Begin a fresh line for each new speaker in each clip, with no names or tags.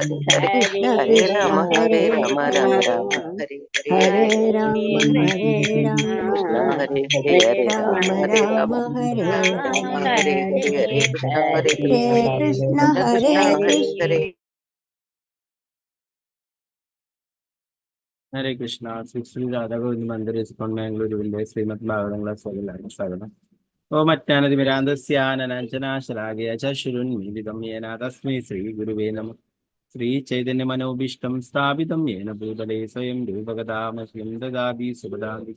Hare
Hare
Krishna,
Rama, Hare
Hare
Rama, Rama Rama,
Krishna,
Hare Hare,
Hare
Hare
Rama, Hare
Krishna,
Rama,
Hare Hare,
Hare
Hare Rama,
Rama,
Hare
Rama,
Rama,
Hare
Rama
Rama,
Hare Hare, Hare Krishna, Hare Krishna,
Hare Krishna,
Krishna Krishna,
Hare
Hare
Krishna.
Hare.
ഹരേ കൃഷ്ണ. ശ്രീ രാധാ ഗോവിന്ദ് മന്ദിർ ഇസ്കോൺ ബാംഗ്ലൂരുവിന്റെ ശ്രീമദ് ഭാഗവതങ്ങളെ സ്വാഗതം. ഓ മറ്റാനതിമിരാന്തസ്യാനനാശലാകയ ചുരുന്മീലിതം യേന തസ്മൈ ശ്രീ ഗുരുവേ നമഃ. ശ്രീ ചൈതന്യ മനോഭീഷ്ടം സ്ഥാപിതം യേന ഭൂതലേ സ്വയം രൂപകഥാമഹ്യം ദദാതി സുപദാതി.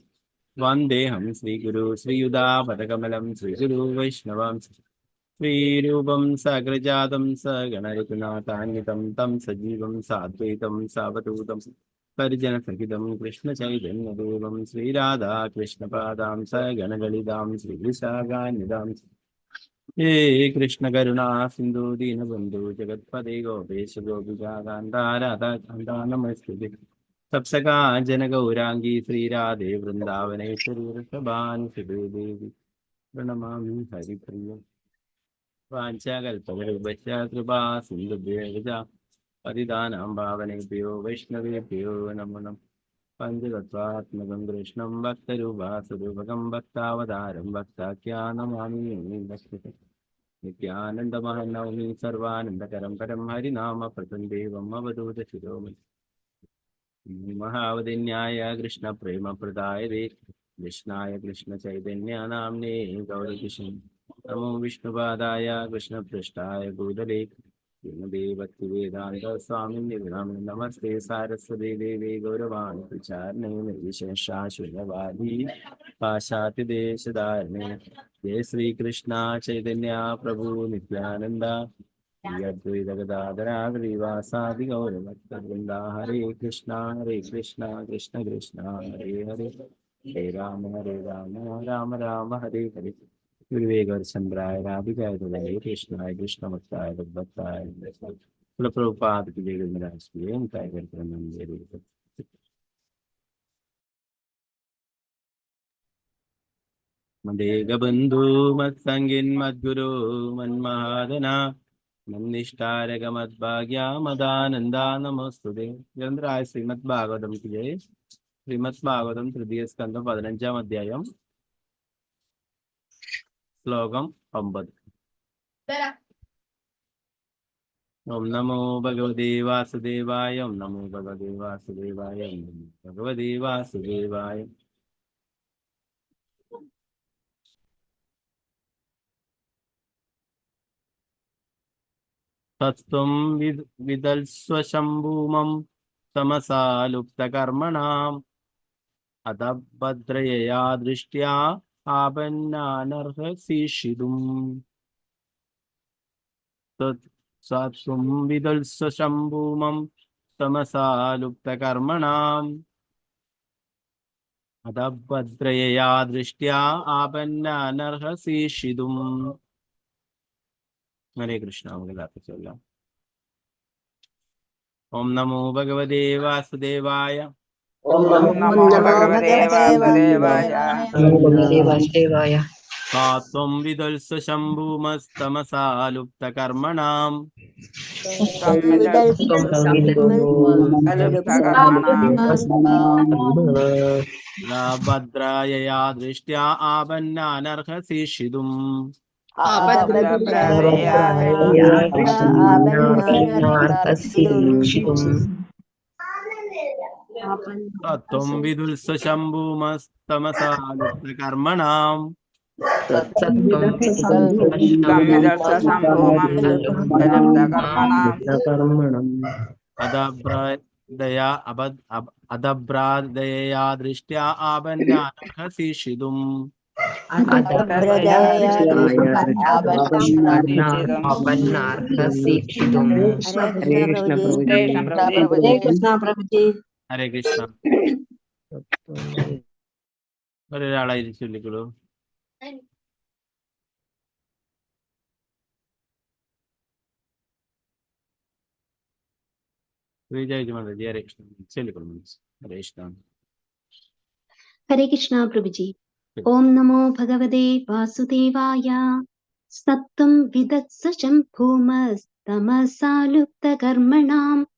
വന്ദേഹം ശ്രീഗുരു ശ്രീയുതാപദകമലം ശ്രീഗുരു വൈഷ്ണവാം ശ്രീരൂപം സകൃജാതം സഗണരഘുനാഥാന്വിതം തം സജീവം സാദ്വൈതം സാവധൂതം പരിജനസഹിതം കൃഷ്ണ ചൈതന്യദേവം ശ്രീരാധാ കൃഷ്ണപാദാം സഗണലളിതാം ശ്രീവിശാഖാന്വിതാം. ഹേ കൃഷ്ണ കരുണാ സിന്ധു ദീനബന്ധു ജഗത്പദേ ഗോപേശ ഗോപികാന്താരാധാ നമസ്തുതേ. സപ്സകാ ജനഗൗരാംഗീ ശ്രീരാധേ വൃന്ദാവനേശ്വരി വൃഷഭാനുസുതേ ദേവി പ്രണമാമി ഹരിപ്രിയം. വാഞ്ചാകൽപതരുഭ്യശ്ച കൃപാ സിന്ധുഭ്യോ പതിതാനാം പാവനേഭ്യോ വൈഷ്ണവേഭ്യോ നമോ നമഃ. പഞ്ചതത്വാത്മകം കൃഷ്ണം ഭക്തരൂപാസുരൂപകം ഭക്താവതാരം ഭക്താഖ്യാനമാമി നിത്യാനന്ദമഹനൗമി സർവാനന്ദകരം പരം ഹരിനാമ പ്രദം ദേവം അവധൂത ശിരോമണി. മഹാവതിന്യായ കൃഷ്ണ പ്രേമ പ്രദായതേ കൃഷ്ണായ കൃഷ്ണ ചൈതന്യ നാമ്നേ ഗൗരകൃഷ്ണ. നമോ വിഷ്ണുപാദായ കൃഷ്ണപൃഷ്ഠായ ഭൂതലേ ഭക്തിവേദാന്ത സ്വാമിന്യ നമസ്തേ സാരസ്വതേ ദേവേ ഗൗരവാണി പ്രചാരണേ നിർവിശേഷാശൂന്യവാദി പാശ്ചാത്യദേശധാരണേ. ജയ ശ്രീകൃഷ്ണ ചൈതന്യ പ്രഭു നിത്യാനന്ദ അദ്വൈത ഗദാധര ശ്രീവാസാദി ഗൗരവൃന്ദ. ഹരേ കൃഷ്ണ കൃഷ്ണ കൃഷ്ണ ഹരേ ഹരേ, ഹരേ രാമ രാമ രാമ ഹരേ ഹരേ. വിവേകചന്ദ്രായ രാധികായ ഹരേ കൃഷ്ണായ കൃഷ്ണഭക്തായ ഭക്തായ പ്രഭുപാദ രാഷ്ട്രീയം മദേകബന്ധു മത്സംഗിൻ മദ്ഗുരു മന്മഹാദന മന്നിഷ്ടാരകമദ്ഭാഗ്യമദാനന്ദാ നമോസ്തുതേ. നിരന്തരായ ശ്രീമദ് ഭാഗവതം की जय. ശ്രീമദ് ഭാഗവതം തൃതീയ സ്കന്ധം 15-ാം അധ്യായം ശ്ലോകം 9. ഓം നമോ ഭഗവതേ വാസുദേവായ. ഓം നമോ ഭഗവതേ വാസുദേവായ. ഓം നമോ ഭഗവതേ വാസുദേവായ. തത്വം വിദൽസ്വശംഭൂമം തമസാലുപ്തകർമ്മണാം അതഭദ്രയയാ ദൃഷ്ട്യാ ആപന്നാനർഹസീഷിതും. തത്വം വിദൽസ്വശംഭൂമം തമസാലുപ്തകർമ്മണാം അതഭദ്രയയാ ദൃഷ്ട്യാ ആപന്നാനർഹസീഷിതും. ഹരേ കൃഷ്ണ. ചൊല്ലാം. ഓം നമോ ഭഗവതേ വാസുദേവായ.
ഓം നമോ ഭഗവതേ വാസുദേവായ.
ത്വം വിദൽസ്വശംഭൂമസ്തമസാലുപ്തകർമ്മണാം ഭദ്രായയാ ദൃഷ്ട്യാ ആപന്നാനർഹസീഷിതും. തത്വം വിദുൽസ്വശംഭൂമസ്തമസാലുപ്തകർമ്മണാം അദഭ്രാദയയാ ദൃഷ്ട്യാ ആപന്നാനർഹസീഷിതും. ഹരേ കൃഷ്ണ. ഒരാളായി ചൊല്ലിക്കോളൂ. ഹരേ കൃഷ്ണ ചൊല്ലിക്കോളൂ. ഹരേ കൃഷ്ണ.
ഹരേ കൃഷ്ണ പ്രഭുജി. ഓം നമോ ഭഗവതേ വാസുദേവായ. സത്വം വിദത്സ ശംഭൂമസ്തമസാലുപ്തകർമ്മണാം തമസാലുപ്തകർമ്മണാം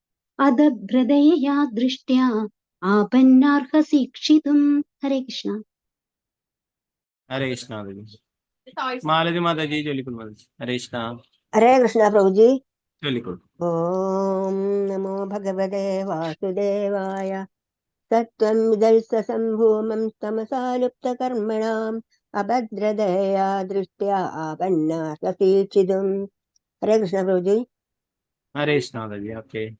അദഭ്രദയയാ ദൃഷ്ട്യാ ആപന്നാർഹസീക്ഷിതും. ഹരേ കൃഷ്ണ.
ഹരേ കൃഷ്ണ മാതാജി. മാലതി മാതാജി ചൊല്ലിക്കൊള്ളു മാതാജി. ഹരേ കൃഷ്ണ.
ഹരേ കൃഷ്ണ പ്രഭുജി.
ചൊല്ലിക്കൊള്ളു.
ഓം നമോ ഭഗവതേ വാസുദേവായ. സത്വം വിദൽസംഭൂമം തമസാലുപ്തകർമ്മണാം അഭദ്രദയാ ദൃഷ്ട്യാ ആപന്നാർഹസീക്ഷിതും. ഹരേ കൃഷ്ണ പ്രഭുജി.
ഹരേ കൃഷ്ണ മാതാജി. ഓക്കെ.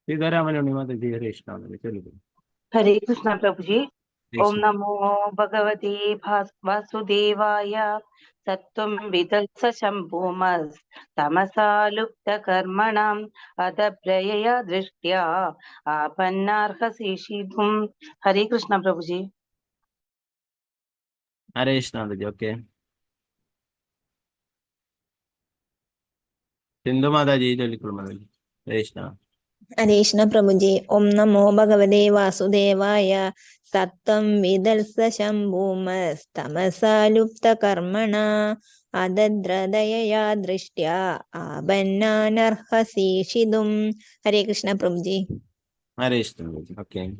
സീതാരാമനുണ്ണി മാതാജി. ഹരേ കൃഷ്ണ മാതാജി. ചൊല്ലിക്കൊള്ളു.
ഹരേ കൃഷ്ണ പ്രഭുജി.
ഹരേ
ഓം
കൃഷ്ണ.
നമോ ഭഗവതേ വാസുദേവായ. സത്വം വിദൽസ ശംഭൂമസ് തമസാലുപ്തകർമ്മണാം അദഭ്രയയാ ദൃഷ്ട്യാ ആപന്നാർഹസീക്ഷിതും. ഹരേ കൃഷ്ണ പ്രഭുജി.
ഹരേ കൃഷ്ണ മാതാജി. ഓക്കെ. സിന്ധു മാതാജി ചൊല്ലിക്കൊള്ളു മാതാജി. ഹരേ കൃഷ്ണ.
ഹരേ കൃഷ്ണ പ്രഭുജി. ഓം നമോ ഭഗവതേ വാസുദേവായ. സത്വം വിദൽസ ശംഭൂമസ്തമസാലുപ്തകർമ്മണ അദദ്രദയയാ ദൃഷ്ട്യാ ആപന്നാനർഹസീക്ഷിതും. ഹരേ കൃഷ്ണ പ്രഭുജി.
ഹരേ കൃഷ്ണ മാതാജി. ഓക്കെ.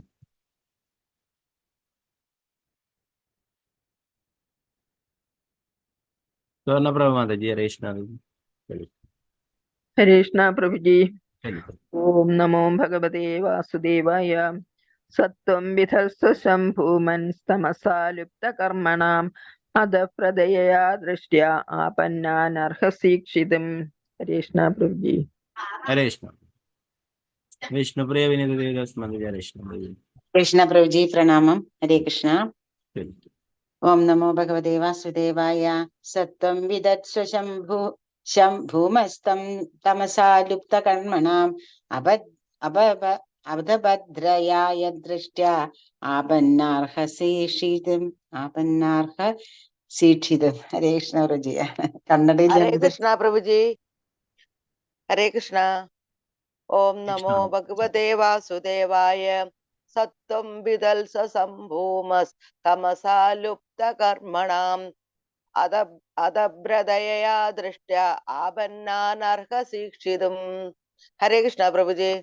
സ്വർണ്ണപ്രഭ മാതാജി. ഹരേ കൃഷ്ണ മാതാജി.
ഹരേ കൃഷ്ണ പ്രഭുജി.
ചൊല്ലിക്കൊള്ളു.
ഓം നമോ ഭഗവതേ വാസുദേവായ. സത്വം വിധൽസ ശംഭൂമൻ തമസാലുപ്തകർമ്മണാം അദപ്രദയയാ ദൃഷ്ട്യാ ആപന്നാനർഹസീക്ഷിതും. ഹരേ കൃഷ്ണ പ്രഭുജി.
ഹരേ കൃഷ്ണ. വിഷ്ണുപ്രിയ വിനീത ദേവദാസ് മാതാജി. ഹരേ കൃഷ്ണ മാതാജി.
കൃഷ്ണ പ്രഭുജി പ്രണാമം. ഹരേ കൃഷ്ണ.
ചൊല്ലിക്കൊള്ളു.
ഓം നമോ ഭഗവതേ വാസുദേവായ. സത്വം വിദത്സ ശംഭൂമസ്തം തമസാലുപ്തകർമ്മണാം അബദ്ധഭദ്രയായ ദൃഷ്ട്യാ ആപന്നാർഹസീക്ഷിതും. ഹരേ കൃഷ്ണ പ്രഭുജി. കന്നഡയിൽ
ഹരേ കൃഷ്ണ പ്രഭുജി. ഹരേ കൃഷ്ണ. ഓം നമോ
കൃഷ്ണ.
ഭഗവതേ വാസുദേവായ. സത്വം വിദൽസ സംഭൂമസ് തമസാലുപ്തകർമ്മണാം അദഭ്രദയയാ ദൃഷ്ട്യാ ആപന്നാനർഹസീക്ഷിതും. ഹരേ കൃഷ്ണ പ്രഭുജി.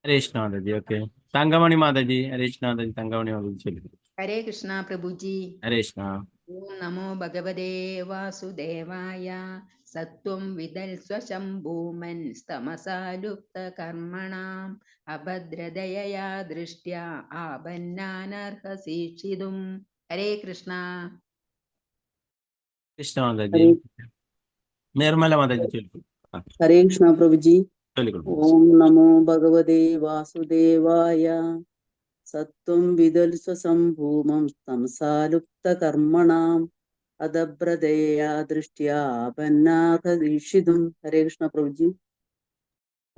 ഹരേ കൃഷ്ണ മാതാജി. ഓക്കെ. തങ്കമണി മാതാജി. ഹരേ കൃഷ്ണ മാതാജി. തങ്കമണി മാതാജി ചൊല്ലിക്കൊള്ളു.
ഹരേ കൃഷ്ണ പ്രഭുജി.
ഹരേ കൃഷ്ണ.
ഓം നമോ ഭഗവതേ വാസുദേവായ. സത്വം വിദൽസ്വ ശംഭൂമൻ സ്തമസാലുപ്തകർമ്മണാം അഭദ്രദയയാ ദൃഷ്ട്യാ ആപന്നാനർഹസീക്ഷിതും. ഹരേ കൃഷ്ണ.
കൃഷ്ണ മാതാജി. നിർമ്മല മാതാജി ചൊല്ലിക്കൊള്ളു.
ഹരേ കൃഷ്ണ പ്രഭുജി.
ചൊല്ലിക്കൊള്ളു.
ഓം നമോ ഭഗവതേ വാസുദേവായ. സത്വം വിദൽസ സംഭൂമം തമസാലുപ്തകർമ്മണാം അദഭ്രദയയാ ദൃഷ്ട്യാ ആപന്നാർഹസീക്ഷിതും. ഹരേ കൃഷ്ണ പ്രഭുജി.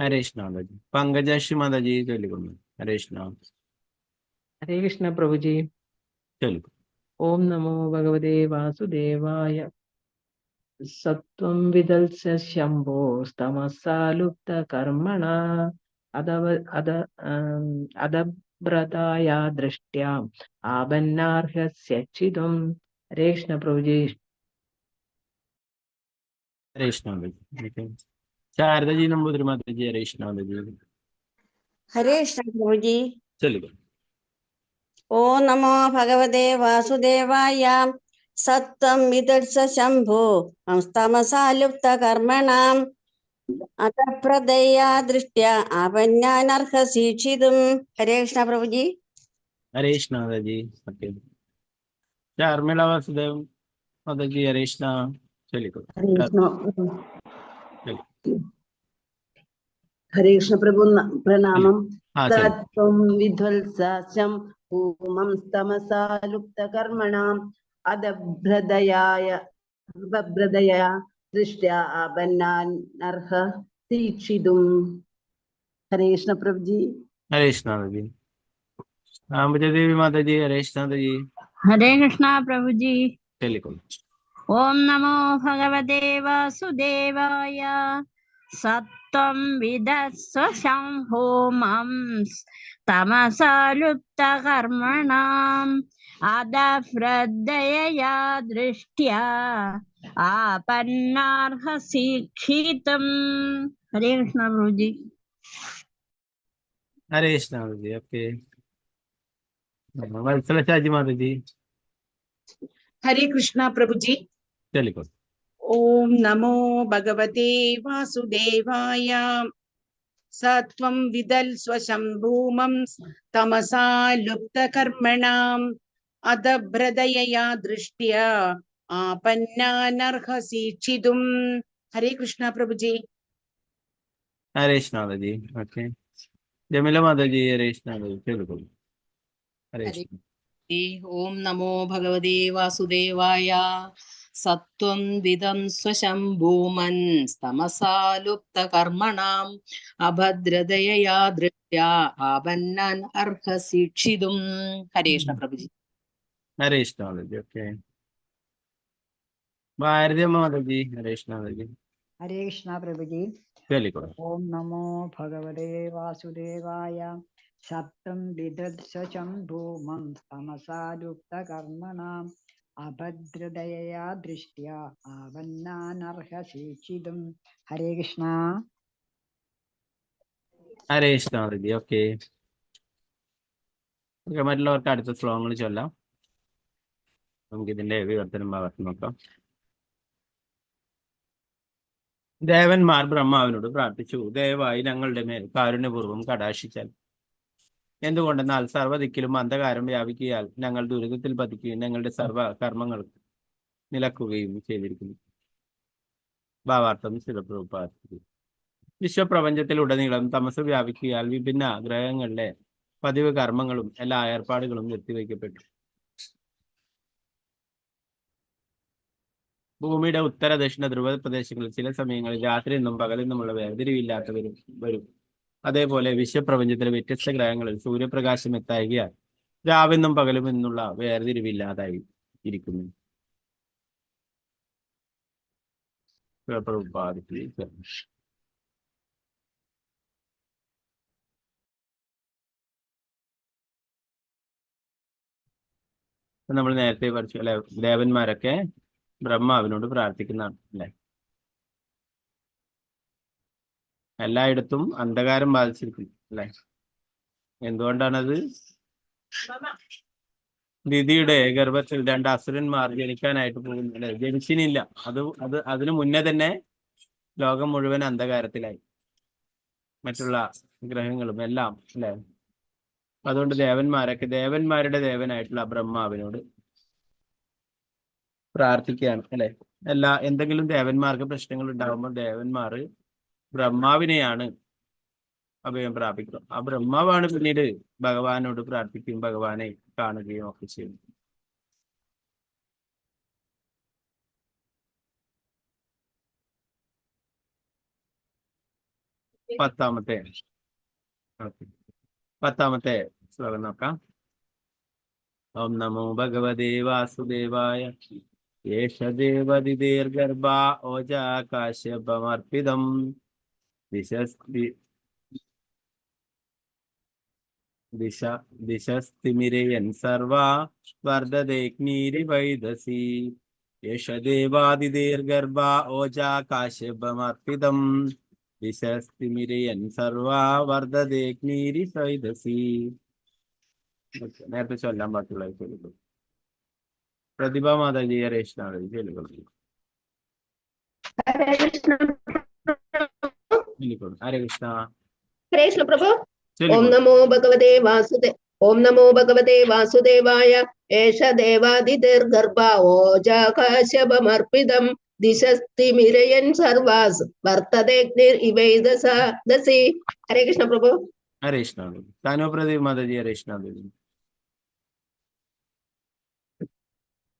ഹരേ കൃഷ്ണ മാതാജി. പങ്കജാക്ഷി മാതാജി ചൊല്ലിക്കൊള്ളു. ഹരേ കൃഷ്ണ.
ഹരേ കൃഷ്ണ പ്രഭുജി.
ചൊല്ലിക്കൊള്ളു.
ഓം നമോ ഭഗവതേ വാസുദേവായ. സത്വം വിദൽസ ശംഭോ സ്തമസാലുപ്തകർമ്മണ അദഭ്രദയാ ദൃഷ്ട്യാ ആപന്നാർഹസീക്ഷിതും. ഹരേ കൃഷ്ണ പ്രഭുജി.
ഹരേ കൃഷ്ണ മാതാജി. ഓക്കെ. ശാരദജി നമ്പൂതിരി മാതാജി. ഹരേ കൃഷ്ണ മാതാജി.
ഹരേ കൃഷ്ണ പ്രഭുജി.
ചൊല്ലിക്കൊള്ളു.
ഓം നമോ ഭഗവതേ വാസുദേവായ. സത്വം വിദർശ ശംഭോ തമസാലുപ്തകർമ്മണാം അതപ്രദയാ ദൃഷ്ട്യാ ആപന്നാനർഹസീക്ഷിതും. ഹരേ കൃഷ്ണ പ്രഭുജി.
ഹരേ കൃഷ്ണ മാതാജി. ഓക്കെ. ശർമിള വാസുദേവ് മാതാജി. ഹരേ കൃഷ്ണ. ചൊല്ലിക്കൊള്ളു.
ഹരേ കൃഷ്ണ പ്രഭു പ്രണാമം.
ആ ചൊല്ലി.
സത്വം വിധ്വംസം ഭൂമം തമസാലുപ്തകർമ്മണാം അദഭ്രദയാ ദൃഷ്ട്യാ ആപന്നാനർഹസീക്ഷിതും. ഹരേ കൃഷ്ണ പ്രഭുജി.
ഹരേ കൃഷ്ണ മാതാജി. അംബുജാദേവി മാതാജി. ഹരേ കൃഷ്ണ മാതാജി.
ഹരേ കൃഷ്ണ പ്രഭുജി.
ചൊല്ലിക്കൊള്ളു.
ഓം നമോ ഭഗവതേ വാസുദേവായ. സത്വം വിദസ്വ ശംഭൂമം തമസാലുപ്തകർമ്മണാം अदभ्रदयया दृष्ट्या आपन्नार्हसीक्षितम्। हरे कृष्ण प्रभु जी।
हरे कृष्णा जी। ओके, वत्सलचाजी माता जी।
हरे कृष्णा प्रभु जी।
चलिए।
ओम नमो भगवते वासुदेवाय। सत्वं विदल्स्वशम्भूमं तमसा लुप्तकर्मणाम् अदभ्रदयया दृष्ट्या आपन्नानर्हसीक्षितुम्। हरे कृष्णा प्रभु जी।
हरे कृष्णा जी। ओके, जमीला माता जी। हरे कृष्णा जी। चलिए। हरे
हरे
कृष्ण।
ओम नमो भगवते वासुदेवाय। सत्वं विदं स्वशम्भूमन् तमसा लुप्तकर्मणाम् अभद्रदयया दृष्ट्या आपन्नान् अर्हसीक्षितुम्। हरे कृष्ण प्रभु जी।
हरे कृष्णा जी। ओके, भारती माता जी। हरे कृष्णा जी।
हरे कृष्णा प्रभु जी।
चलिए।
ओम नमो भगवते वासुदेवाय। सप्तं विदर्शम्भूमं तमसा लुप्तकर्मणाम् अभद्रदयया दृष्ट्या आवन्नानर्हसीक्षितुम्। हरे कृष्णा।
हरे कृष्णा जी। ओके, മറ്റുള്ളവർക്ക് അടുത്ത ശ്ലോകങ്ങൾ ചൊല്ലാം. നമുക്ക് ഇതിന്റെ വിവർത്തനം ഭാഗത്ത് നോക്കാം. ദേവന്മാർ ബ്രഹ്മാവിനോട് പ്രാർത്ഥിച്ചു, ദയവായി ഞങ്ങളുടെ മേൽ കാരുണ്യപൂർവ്വം കടാക്ഷിച്ചാൽ. എന്തുകൊണ്ടെന്നാൽ സർവ്വദിക്കിലും അന്ധകാരം വ്യാപിക്കിയാൽ ഞങ്ങൾ ദുരിതത്തിൽ പതിക്കുകയും ഞങ്ങളുടെ സർവ്വ കർമ്മങ്ങൾ നിലക്കുകയും ചെയ്തിരിക്കുന്നു. ഭാവാർത്ഥം ശിവപ്രഭുപാദ. വിശ്വപ്രപഞ്ചത്തിലുടനീളം തമസ് വ്യാപിക്കിയാൽ വിഭിന്ന ഗ്രഹങ്ങളിലെ പതിവ് കർമ്മങ്ങളും എല്ലാ ഏർപ്പാടുകളും നിർത്തിവെക്കപ്പെട്ടു. ഭൂമിയുടെ ഉത്തര ദക്ഷിണ ധ്രുവ പ്രദേശങ്ങളിൽ ചില സമയങ്ങളിൽ രാത്രിയെന്നും പകലെന്നുമുള്ള വേർതിരിവില്ലാത്ത വരും. അതേപോലെ വിശ്വപ്രപഞ്ചത്തിലെ വ്യത്യസ്ത ഗ്രഹങ്ങളിൽ സൂര്യപ്രകാശം എത്തായികയാൽ രാവെന്നും പകലും എന്നുള്ള വേർതിരിവില്ലാതായി ഇരിക്കുന്നു. നമ്മൾ നേരത്തെ പഠിച്ചു അല്ലെ, ദേവന്മാരൊക്കെ ബ്രഹ്മാവിനോട് പ്രാർത്ഥിക്കുന്നതാണ് അല്ലെ. എല്ലായിടത്തും അന്ധകാരം ബാധിച്ചിരിക്കുന്നു അല്ലെ. എന്തുകൊണ്ടാണത്? ദിതിയുടെ ഗർഭത്തിൽ 2 അസുരന്മാർ ജനിക്കാനായിട്ട് പോകുന്നു അല്ലെ. ജനിച്ചിനില്ല. അതിനു മുന്നേ തന്നെ ലോകം മുഴുവൻ അന്ധകാരത്തിലായി, മറ്റുള്ള ഗ്രഹങ്ങളും എല്ലാം അല്ലെ. അതുകൊണ്ട് ദേവന്മാരുടെ ദേവനായിട്ടുള്ള ബ്രഹ്മാവിനോട് പ്രാർത്ഥിക്കുകയാണ് അല്ലെ. എന്തെങ്കിലും ദേവന്മാർക്ക് പ്രശ്നങ്ങൾ ഉണ്ടാകുമ്പോൾ ദേവന്മാർ ബ്രഹ്മാവിനെയാണ് അഭയം പ്രാപിക്കുക. ആ ബ്രഹ്മാവാണ് പിന്നീട് ഭഗവാനോട് പ്രാർത്ഥിക്കുകയും ഭഗവാനെ കാണുകയും ഒക്കെ ചെയ്യുന്നു. പത്താമത്തെ ശ്ലോകം നോക്കാം. ഓം നമോ ഭഗവതേ വാസുദേവായ. യേശ ദേവതിർഗർഭാ ഓജാകാശ്യപമർപ്പിതം ദിശസ്തിമിരയൻ സർവാ വർദ്ധദേഗ്നീരിവൈദസി. യേശ ദേവാദിർഗർഭാ ഓജാകാശ്യപമർപ്പിതം ദിശസ്തിമിരയൻ സർവാ വർദ്ധദേഗ്നീരിവൈദസി. നേരത്തെ ചൊല്ലാൻ പാട്ടുള്ള ചൊല്ലുകൾ. പ്രതിഭ മാതാജി. ഹരേ കൃഷ്ണ ചൊല്ലുകൾ.
ഹരേ കൃഷ്ണ.
ഹരേ കൃഷ്ണ.
ഹരേ കൃഷ്ണ പ്രഭു.
ചൊല്ലിക്കോളൂ.
ഓം നമോ ഭഗവതേ വാസുദേവായ. ഏഷ ദേവാദിർഗർഭ ഓജാകാശ്യപമർപ്പിതം ദിശസ്തിമിരയൻ സർവാസ് വർത്തദേഗ്നിർ ഇവൈദസി. ഹരേ കൃഷ്ണ പ്രഭു.
ഹരേ കൃഷ്ണ. താനോ പ്രദീപ് മാതാജി. ഹരേ കൃഷ്ണ.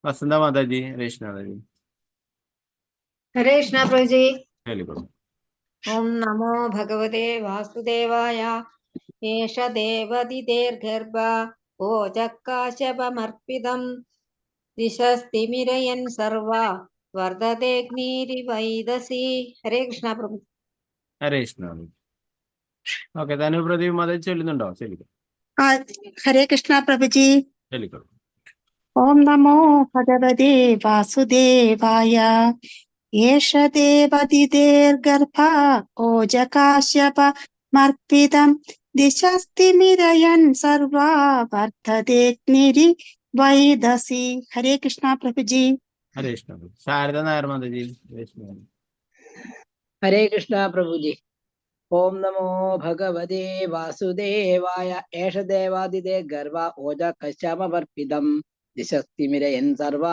വസന്ത മാതാജി. ഹരേ കൃഷ്ണ.
हरे कृष्णा प्रभु जी।
ചൊല്ലിക്കോളൂ.
ओम नमो भगवते वासुदेवाय। एष देवदितेर्गर्भ ओजकाश्यपमर्पितं दिशस्तिमिरयन् सर्वा वर्धतेऽग्निरिवैदसि। हरे कृष्णा प्रभु।
ഹരേ കൃഷ്ണ. ഓക്കെ, താനോ പ്രദീപ് മാതാജി ചൊല്ലുന്നുണ്ടോ? ചൊല്ലിക്കോളൂ.
हरे कृष्णा प्रभु जी।
ചൊല്ലിക്കോളൂ.
ഓം നമോ ഭഗവതേ വാസുദേവായ ഏഷ ദേവതിദേർഗർഭ ഓജകാശ്യപ മർപ്പിതം ദിശസ്തിമിരയൻ സർവാ വർദ്ധദേഗ്നിരി വൈദസി. ഹരേ കൃഷ്ണ പ്രഭുജി.
ഹരേ കൃഷ്ണ. ശാരദ നായർ മാതാജി.
ഹരേ കൃഷ്ണ പ്രഭുജി. ഓം നമോ ഭഗവതേ വാസുദേവായ ഏഷ ദേവാദിദേ ഗർഭ ഓജ കശ്യാമർപ്പിതം ദിശസ്തിമിരയൻ സർവ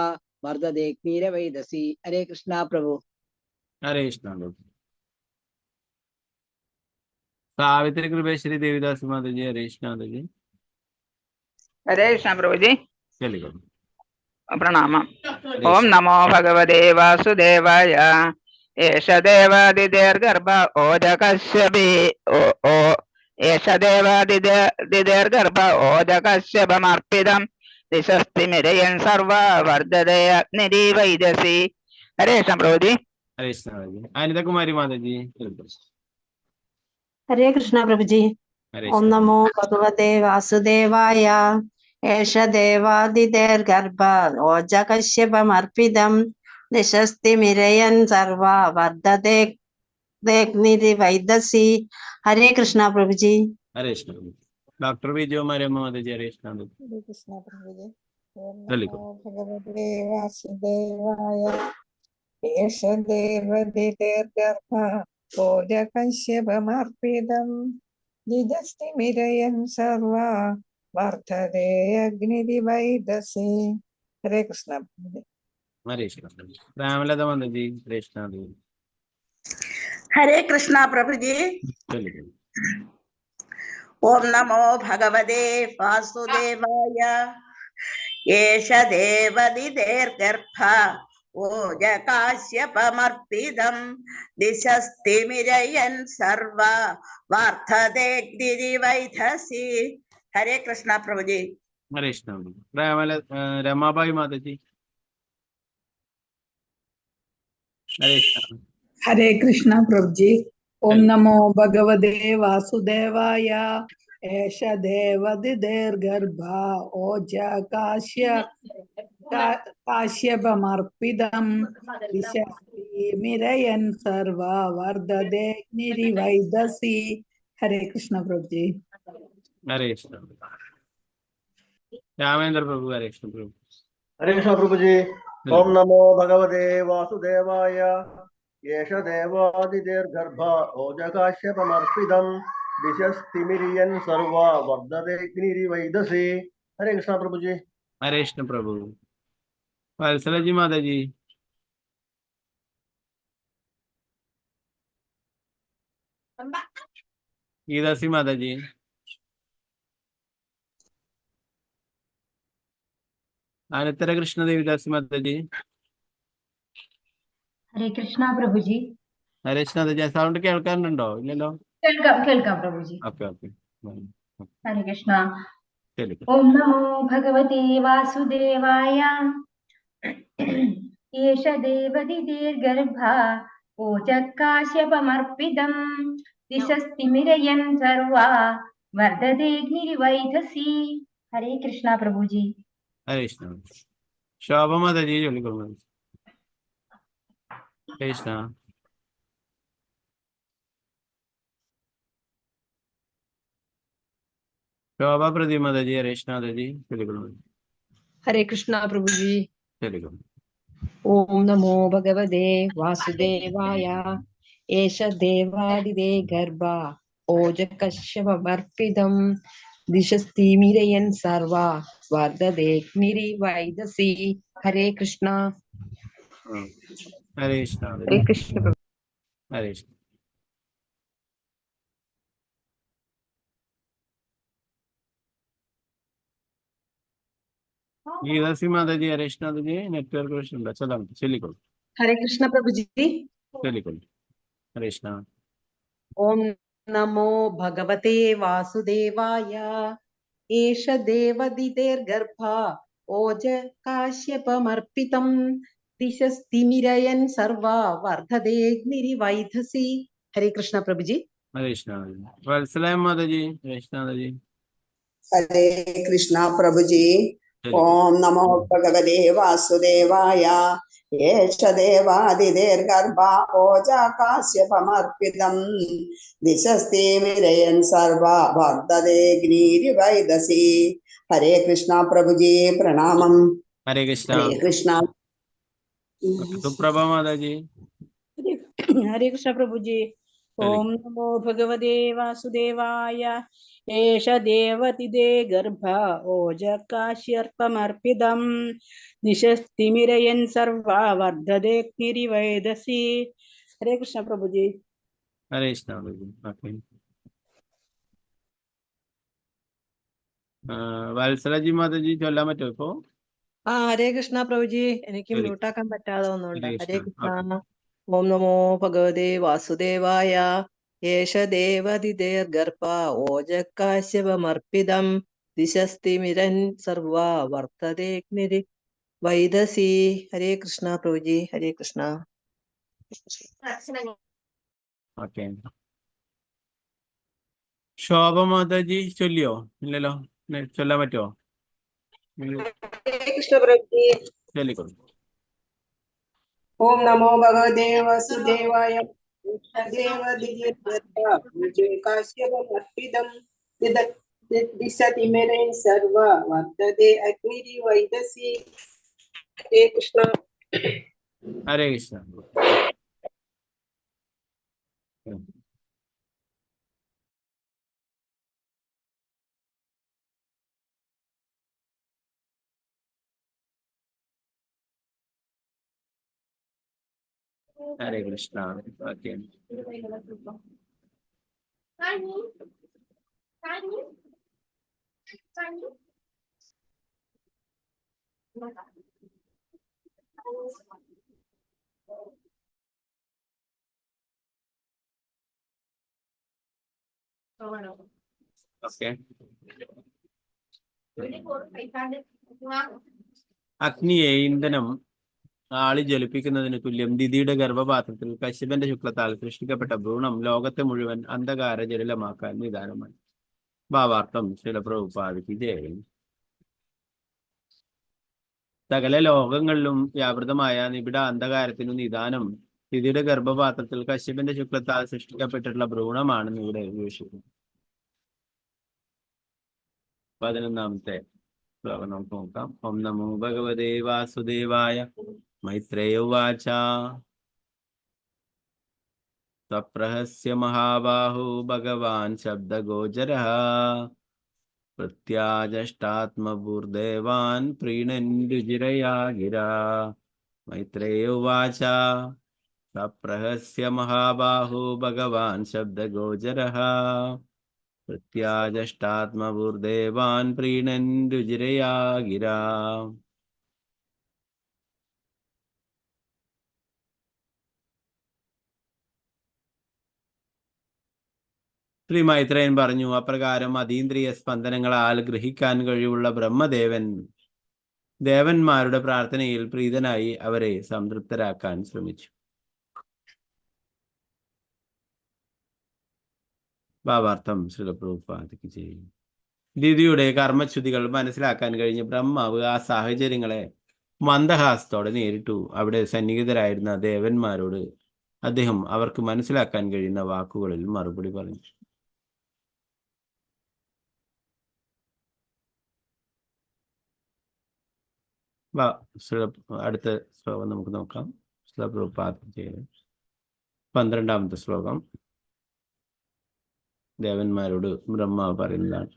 വർദ്ധദേഗ്നീര വൈദസി. ഹരേ കൃഷ്ണ പ്രഭു.
ഹരേ കൃഷ്ണ. സാവിത്രി കൃപേശ്വരി ദേവിദാസ് മാതാജി. ഹരേ കൃഷ്ണ മാതാജി.
ഹരേ കൃഷ്ണ പ്രഭുജി.
ചൊല്ലിക്കോ.
പ്രണാമം. ഓം നമോ ഭഗവതേ വാസുദേവായ ഏഷ ദേവാദിദേർഗർഭ ഓജ കശ്യപി ഏഷ ദേവാദിദേർഗർഭ ഓജ കശ്യപമർപ്പിതം ദിശസ്തിമിരയൻ സർവ വർദ്ധതേ അഗ്നിരി വൈദസി. ഹരേ കൃഷ്ണ പ്രഭുജി.
ഹരേ കൃഷ്ണ മാതാജി. അനിതകുമാരി മാതാജി.
ഹരേ കൃഷ്ണ പ്രഭുജി. ഓം നമോ ഭഗവതേ വാസുദേവായ ഏഷ ദേവാദിദേർഗർഭ ഓജ കശ്യപമർപ്പിതം ദിശസ്തിമിരയൻ സർവ വർദ്ധദേഗ്നിരി വൈദസി. ഹരേ കൃഷ്ണ പ്രഭുജി.
ഹരേ കൃഷ്ണ. ഡോക്ടർ വിജയ മാര്യമ്മ മാതാജി. ഹരേ കൃഷ്ണ.
ഹരേ കൃഷ്ണ പ്രഭുജി. ഓം
ചൊല്ലിക്കോ.
നമോ ഭഗവതേ വാസുദേവായ ഏഷ ദേവതിദേർഗർഭ ഓജ കശ്യപമർപ്പിതം ദിജസ്തിമിരയൻ സർവ വർദ്ധതേ അഗ്നിരി വൈദസി. ഹരേ കൃഷ്ണ പ്രഭുജി.
ഹരേ കൃഷ്ണ. രാമലത മാതാജി. ഹരേ കൃഷ്ണ.
ഹരേ കൃഷ്ണ പ്രഭുജി.
ചൊല്ലിക്കോ.
ഓം നമോ ഭഗവതേ വാസുദേവായ ഏഷ ദേവതിദേർഗർഭ ഓജ കാശ്യപമർപ്പിതം ദിശസ്തിമിരയൻ സർവ വർദ്ധദേഗ്നിരി വൈദസി. ഹരേ കൃഷ്ണ പ്രഭുജി.
ഹരേ കൃഷ്ണ. രമാബായി മാതാജി. ഹരേ കൃഷ്ണ.
ഹരേ കൃഷ്ണ പ്രഭുജി. ഓം നമോ ഭഗവതേ വാസുദേവായ ഏഷ ദേവതിദേർഗർഭ ഓജ കാശ്യപമർപ്പിതം ദിശസ്തിമിരയൻ സർവ വർദ്ധദേഗ്നിരി വൈദസി. ഹരേ കൃഷ്ണ പ്രഭുജി.
ഹരേ കൃഷ്ണ. രാമേന്ദ്ര പ്രഭു. ഹരേ കൃഷ്ണ പ്രഭു.
ഹരേ കൃഷ്ണ പ്രഭുജി. ഓം നമോ ഭഗവതേ വാസുദേവായ ഏഷ ദേവാദിദേർഗർഭ ഓജകാശ്യപമർപ്പിതം ദിശസ്തിമിരയൻ സർവ വർദ്ധദേഗ്നിരി വൈദസി. ഹരേ കൃഷ്ണ പ്രഭുജി.
ഹരേ കൃഷ്ണ പ്രഭു. വത്സലജി മാതാജി. ഗീതാസി മാതാജി. അനന്തര കൃഷ്ണ ദേവിദാസി മാതാജി.
ഹരേ കൃഷ്ണ പ്രഭുജി.
ഹരേ കൃഷ്ണ മാതാജി. സൗണ്ട് കേൾക്കാറുണ്ടോ? ഇല്ലല്ലോ.
കേൾക്കാം പ്രഭുജി.
Okay okay.
ഹരേ കൃഷ്ണ.
ശരി.
ഓം നമോ ഭഗവതേ വാസുദേവായ ഏഷ ദേവതിദേർഗർഭ ഓജ കാശ്യപമർപ്പിതം ദിശസ്തിമിരയൻ സർവ വർദ്ധദേഗ്നിരി വൈദസി. ഹരേ കൃഷ്ണ പ്രഭുജി.
ഹരേ കൃഷ്ണ. ശോഭ മാതാജി. ചൊല്ലിക്കോ. ഹരേ കൃഷ്ണ. ശോഭ പ്രദീപ് മാതാജി. ഹരേ കൃഷ്ണ മാതാജി. ചൊല്ലിക്കോ.
ഹരേ കൃഷ്ണ പ്രഭുജി.
ചൊല്ലിക്കോ.
ഓം നമോ ഭഗവതേ വാസുദേവായ ഏഷ ദേവാദിദേ ഗർഭ ഓജ കശ്യപമർപ്പിതം ദിശസ്തിമിരയൻ സർവ വർദ്ധദേഗ്നിരി വൈദസി. ഹരേ കൃഷ്ണ.
ഹരേ കൃഷ്ണ.
ഹരേ കൃഷ്ണ.
ഹരേ കൃഷ്ണ. ഗീതാസി മാതാജി. ഹരേ കൃഷ്ണ മാതാജി. നെറ്റ്വർക്ക് പ്രശ്നമുണ്ടോ? ചൊല്ലിക്കോ.
ഹരേ കൃഷ്ണ പ്രഭുജി.
ചൊല്ലിക്കോ. ഹരേ കൃഷ്ണ.
ഓം നമോ ഭഗവതേ വാസുദേവായ ഏഷ ദേവതിദേർഗർഭ ഓജ കാശ്യപമർപ്പിതം ദിശസ്തിമിരയൻ സർവ വർദ്ധദേഗ്നിരി വൈദസി. ഹരേ കൃഷ്ണ പ്രഭുജി.
ഹരേ കൃഷ്ണ. വത്സല മാതാജി. ഹരേ കൃഷ്ണ മാതാജി.
ഹരേ കൃഷ്ണ പ്രഭുജി.
ഓം നമോ ഭഗവതേ വാസുദേവായ ഏഷ ദേവാദിദേർഗർഭ ഓജ കാശ്യപമർപ്പിതം ദിശസ്തീമിരയൻ സർവ വർദ്ധദേഗ്നീരിവൈദസി. ഹരേ കൃഷ്ണ പ്രഭുജി പ്രണാമം.
ഹരേ കൃഷ്ണ.
ഹരേ കൃഷ്ണ.
സുപ്രഭ മാതാജി.
ഹരേ കൃഷ്ണ പ്രഭുജി. ഓം നമോ ഭഗവതേ വാസുദേവായ ഏഷ ദേവതിദേ ഗർഭ ഓജകാശ്യർപ്പമർപ്പിതം ദിശസ്തിമിരയൻ സർവ വർദ്ധദേഗ്നിരിവൈദസി. ഹരേ കൃഷ്ണ പ്രഭുജി.
ഹരേ കൃഷ്ണ പ്രഭുജി. വത്സലജി മാതാജി ചൊല്ലാൻ പറ്റുമോ ഇപ്പോ?
ഹരേ കൃഷ്ണ പ്രഭുജി, എനിക്ക് മ്യൂട്ടാക്കാൻ പറ്റാതെ ഒന്നുണ്ട്. ഹരേ കൃഷ്ണ. ഓം നമോ ഭഗവതേ വാസുദേവായ ഏഷ ദേവതിദേർഗർഭ ഓജകാശ്യപമർപ്പിതം ദിശസ്തിമിരൻ സർവ വർത്തദേഗ്നിരി വൈദസി. ഹരേ കൃഷ്ണ പ്രഭുജി. ഹരേ കൃഷ്ണ.
ശോഭ മാതാജി ചൊല്ലിയോ? ഇല്ലല്ലോ, ചൊല്ലാൻ പറ്റുമോ?
ഹരേ കൃഷ്ണ പ്രഭുജി.
ചൊല്ലിക്കൊള്ളു.
ഓം നമോ ഭഗവതേ വാസുദേവായ കാശ്യപമർപ്പിതം ദിശതിമിരൻ സർവ വർത്തതേ അഗ്നിരി വൈദസി. ഹരേ കൃഷ്ണ.
ഹരേ കൃഷ്ണ. ഹരേ കൃഷ്ണ. ഓക്കെ. ഓക്കെ. അഗ്നിയെ ഇന്ധനം ആളി ജ്വലിപ്പിക്കുന്നതിന് തുല്യം ദിതിയുടെ ഗർഭപാത്രത്തിൽ കശ്യപന്റെ ശുക്ലത്താൽ സൃഷ്ടിക്കപ്പെട്ട ഭ്രൂണം ലോകത്തെ മുഴുവൻ അന്ധകാര ജലിലമാക്കാൻ നിദാനമായി. ഭാവാർത്ഥം ശ്രീല പ്രഭുപാദിക്ക് ജയം. സകല ലോകങ്ങളിലും വ്യാപൃതമായ നിബിഡ അന്ധകാരത്തിനു നിദാനം ദിതിയുടെ ഗർഭപാത്രത്തിൽ കശ്യപന്റെ ശുക്ലത്താൽ സൃഷ്ടിക്കപ്പെട്ടിട്ടുള്ള ഭ്രൂണമാണെന്ന് ഇവിടെ വിവക്ഷിക്കുന്നു. 11-ാമത്തെ ശ്ലോകം നമുക്ക് നോക്കാം. ഓം നമോ ഭഗവതേ വാസുദേവായ. മൈത്രേയ ഉവാച. സപ്രഹസ്യ മഹാബാഹോ ഭഗവാൻ ശബ്ദഗോചരഃ പ്രത്യാജഷ്ടാത്മഭൂർദേവാൻ പ്രീണൻ രുചിരയാ ഗിരാ. മൈത്രേയ ഉവാച. സപ്രഹസ്യ മഹാബാഹോ ഭഗവാൻ ശബ്ദഗോചരഃ പ്രത്യാജഷ്ടാത്മഭൂർദേവാൻ പ്രീണൻ രുചിരയാ ഗിരാ. ശ്രീ മൈത്രേയൻ പറഞ്ഞു, അപ്രകാരം അതീന്ദ്രിയ സ്പന്ദനങ്ങളാൽ ഗ്രഹിക്കാൻ കഴിവുള്ള ബ്രഹ്മദേവൻ ദേവന്മാരുടെ പ്രാർത്ഥനയിൽ പ്രീതനായി അവരെ സംതൃപ്തരാക്കാൻ ശ്രമിച്ചു. ഭാവാർത്ഥം ശ്രീല പ്രഭുപാദിക്ക് ചെയ്യും. ദിതിയുടെ കർമ്മച്യുതികൾ മനസ്സിലാക്കാൻ കഴിഞ്ഞ ബ്രഹ്മാവ് ആ സാഹചര്യങ്ങളെ മന്ദഹാസത്തോടെ നേരിട്ടു. അവിടെ സന്നിഹിതരായിരുന്ന ദേവന്മാരോട് അദ്ദേഹം അവർക്ക് മനസ്സിലാക്കാൻ കഴിയുന്ന വാക്കുകളിൽ മറുപടി പറഞ്ഞു. അടുത്ത ശ്ലോകം നമുക്ക് നോക്കാം. ശ്രീല പ്രഭുപാദിക്ക് ചെയ്യും. 12-ാമത്തെ ശ്ലോകം ദേവന്മാരോട് ബ്രഹ്മാവ് പറയുന്നതാണ്.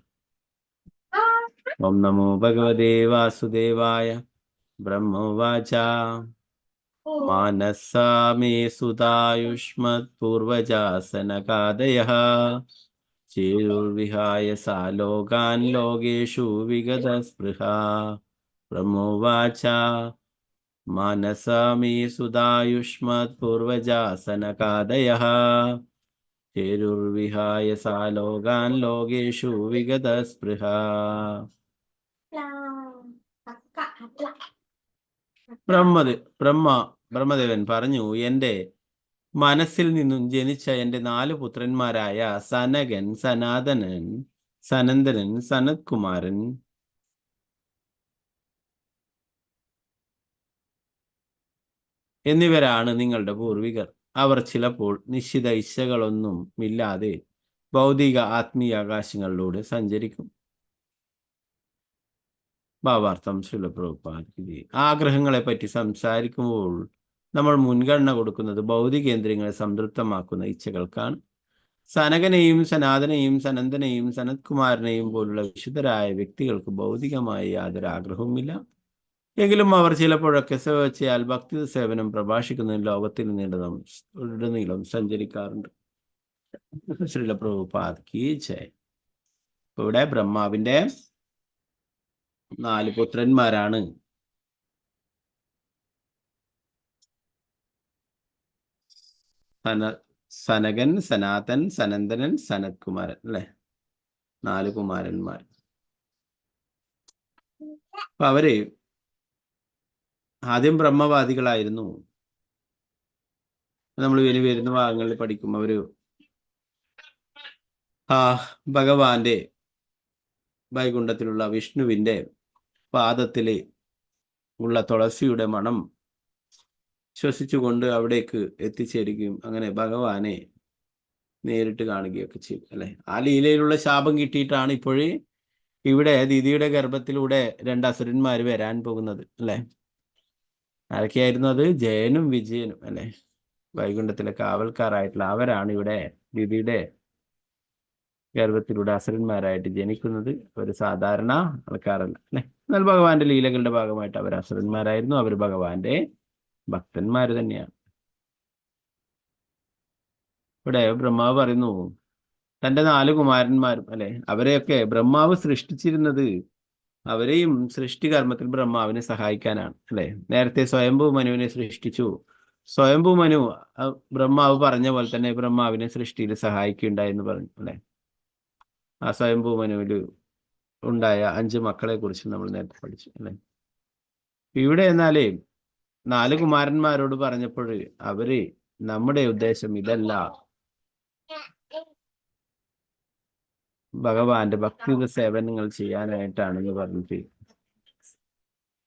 ഓം നമോ ഭഗവതേ വാസുദേവായ. ബ്രഹ്മോവാച. മാനസാ മേ സുതായുഷ്മത് പൂർവജാസനകാദയഃ ചേരുർവിഹായ സാ ലോകാൻ ലോകേഷു വിഗത സ്പൃഹാ. ബ്രഹ്മോവാച. മാനസാ മേ സുതായുഷ്മത് പൂർവജാസനകാദയഃ ചേരുർവിഹായ സാ ലോകാൻ ലോകേഷു വിഗത സ്പൃഹാ. ബ്രഹ്മദേവൻ പറഞ്ഞു, എന്റെ മനസ്സിൽ നിന്നും ജനിച്ച എന്റെ 4 പുത്രന്മാരായ സനകൻ, സനാതനൻ, സനന്ദനൻ, സനത്കുമാരൻ എന്നിവരാണ് നിങ്ങളുടെ പൂർവികർ. അവർ ചിലപ്പോൾ നിശ്ചിത ഇച്ഛകളൊന്നും ഇല്ലാതെ ഭൗതിക ആത്മീയ ആകാശങ്ങളിലൂടെ സഞ്ചരിക്കും. ഭാവാർത്ഥം ശ്രീല പ്രഭുപാദ്. ആഗ്രഹങ്ങളെ പറ്റി സംസാരിക്കുമ്പോൾ നമ്മൾ മുൻഗണന കൊടുക്കുന്നത് ഭൗതികേന്ദ്രങ്ങളെ സംതൃപ്തമാക്കുന്ന ഇച്ഛകൾക്കാണ്. സനകനെയും സനാതനെയും സനന്ദനെയും സനത്കുമാരനെയും പോലുള്ള വിശുദ്ധരായ വ്യക്തികൾക്ക് ഭൗതികമായി യാതൊരു ആഗ്രഹവുമില്ല. എങ്കിലും അവർ ചിലപ്പോഴൊക്കെ സേവച്ചാൽ ഭക്തി സേവനം പ്രഭാഷിക്കുന്ന ലോകത്തിൽ ഉടനീളം സഞ്ചരിക്കാറുണ്ട്. ശ്രീല പ്രഭുപാദ് കീ ജയ്. ഇവിടെ ബ്രഹ്മാവിന്റെ 4 പുത്രന്മാരാണ്. സനകൻ, സനാതൻ, സനന്ദനൻ, സനത്കുമാരൻ, അല്ലെ? 4 കുമാരന്മാർ. അപ്പൊ അവര് ആദ്യം ബ്രഹ്മവാദികളായിരുന്നു. നമ്മൾ ഇനി വരുന്ന ഭാഗങ്ങളിൽ പഠിക്കും. അവര് ഭഗവാന്റെ വൈകുണ്ഠത്തിലുള്ള വിഷ്ണുവിന്റെ പാദത്തില് ഉള്ള തുളസിയുടെ മണം ശ്വസിച്ചുകൊണ്ട് അവിടേക്ക് എത്തിച്ചേരുകയും അങ്ങനെ ഭഗവാനെ നേരിട്ട് കാണുകയൊക്കെ ചെയ്യും, അല്ലെ? ആ ലീലയിലുള്ള ശാപം കിട്ടിയിട്ടാണ് ഇപ്പോഴേ ഇവിടെ ദീദിയുടെ ഗർഭത്തിലൂടെ 2 അസുരന്മാർ വരാൻ പോകുന്നത്, അല്ലെ? ആരൊക്കെയായിരുന്നു അത്? ജയനും വിജയനും, അല്ലെ? വൈകുണ്ഠത്തിലെ കാവൽക്കാരായിട്ടുള്ള അവരാണ് ഇവിടെ ദീദിയുടെ ഗർഭത്തിലൂടെ അസുരന്മാരായിട്ട് ജനിക്കുന്നത്. അവർ സാധാരണ ആൾക്കാരല്ല, അല്ലെ? എന്നാൽ ഭഗവാന്റെ ലീലകളുടെ ഭാഗമായിട്ട് അവർ അസുരന്മാരായിരുന്നു. അവർ ഭഗവാന്റെ ഭക്തന്മാര് തന്നെയാണ്. ഇവിടെ ബ്രഹ്മാവ് പറയുന്നു തന്റെ 4 കുമാരന്മാരും, അല്ലെ, അവരെയൊക്കെ ബ്രഹ്മാവ് സൃഷ്ടിച്ചിരുന്നത് അവരെയും സൃഷ്ടികർമ്മത്തിൽ ബ്രഹ്മാവിനെ സഹായിക്കാനാണ്, അല്ലെ? നേരത്തെ സ്വയംഭൂ മനുവിനെ സൃഷ്ടിച്ചു. സ്വയംഭൂ മനു ബ്രഹ്മാവ് പറഞ്ഞ പോലെ തന്നെ ബ്രഹ്മാവിനെ സൃഷ്ടിയിൽ സഹായിക്കുകയുണ്ടായി എന്ന് പറഞ്ഞു, അല്ലെ? ആ സ്വയംഭൂ മനുവിൽ ഉണ്ടായ 5 മക്കളെ കുറിച്ച് നമ്മൾ നേരത്തെ പഠിച്ചു, അല്ലെ? ഇവിടെ എന്നാലേ 4 കുമാരന്മാരോട് പറഞ്ഞപ്പോൾ അവര് നമ്മുടെ ഉദ്ദേശം ഇതല്ല, ഭഗവാന്റെ ഭക്തിയുത സേവനങ്ങൾ ചെയ്യാനായിട്ടാണെന്ന് പറഞ്ഞിട്ട്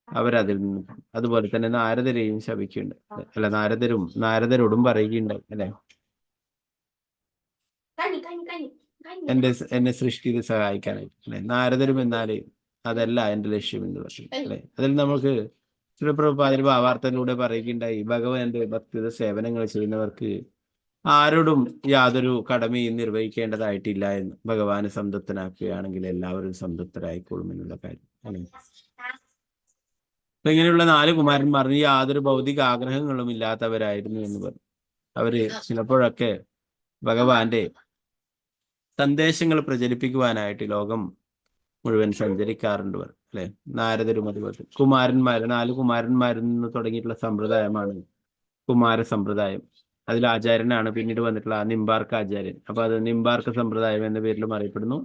അവരതിൽ നിന്ന്, അതുപോലെ തന്നെ നാരദരെയും ശപിക്കുന്നുണ്ട്, അല്ല? നാരദരോടും പറയുകയുണ്ടായി, അല്ലെ? എന്നെ സൃഷ്ടിയിൽ സഹായിക്കാനായിട്ട്, അല്ലെ? നാരദരും എന്നാലേ അതല്ല എന്റെ ലക്ഷ്യം എന്ന് പറഞ്ഞു, അല്ലെ? അതിൽ നമുക്ക് ശ്രീപ്രഭുപാദർ ഭാവാർത്ഥത്തിലൂടെ പറയുകയുണ്ടായി, ഭഗവാന്റെ ഭക്തിയുത സേവനങ്ങൾ ചെയ്യുന്നവർക്ക് ആരോടും യാതൊരു കടമയും നിർവഹിക്കേണ്ടതായിട്ടില്ല എന്ന്. ഭഗവാനെ സംതൃപ്തനാക്കുകയാണെങ്കിൽ എല്ലാവരും സംതൃപ്തരായിക്കോളും എന്നുള്ള കാര്യം, അല്ലെ? അപ്പൊ ഇങ്ങനെയുള്ള 4 കുമാരന്മാർ യാതൊരു ഭൗതിക ആഗ്രഹങ്ങളും ഇല്ലാത്തവരായിരുന്നു എന്ന് പറഞ്ഞു. അവര് ചിലപ്പോഴൊക്കെ ഭഗവാന്റെ സന്ദേശങ്ങൾ പ്രചരിപ്പിക്കുവാനായിട്ട് ലോകം മുഴുവൻ സഞ്ചരിക്കാറുണ്ട്, അല്ലെ? നാരദരും അതുപോലെ കുമാരന്മാർ, 4 കുമാരന്മാരിൽ നിന്ന് തുടങ്ങിയിട്ടുള്ള സമ്പ്രദായമാണ് കുമാര സമ്പ്രദായം. അതിൽ ആചാര്യനാണ് പിന്നീട് വന്നിട്ടുള്ള നിംബാർക്ക് ആചാര്യൻ. അപ്പൊ അത് നിംബാർക്ക് സമ്പ്രദായം എന്ന പേരിലും അറിയപ്പെടുന്നു.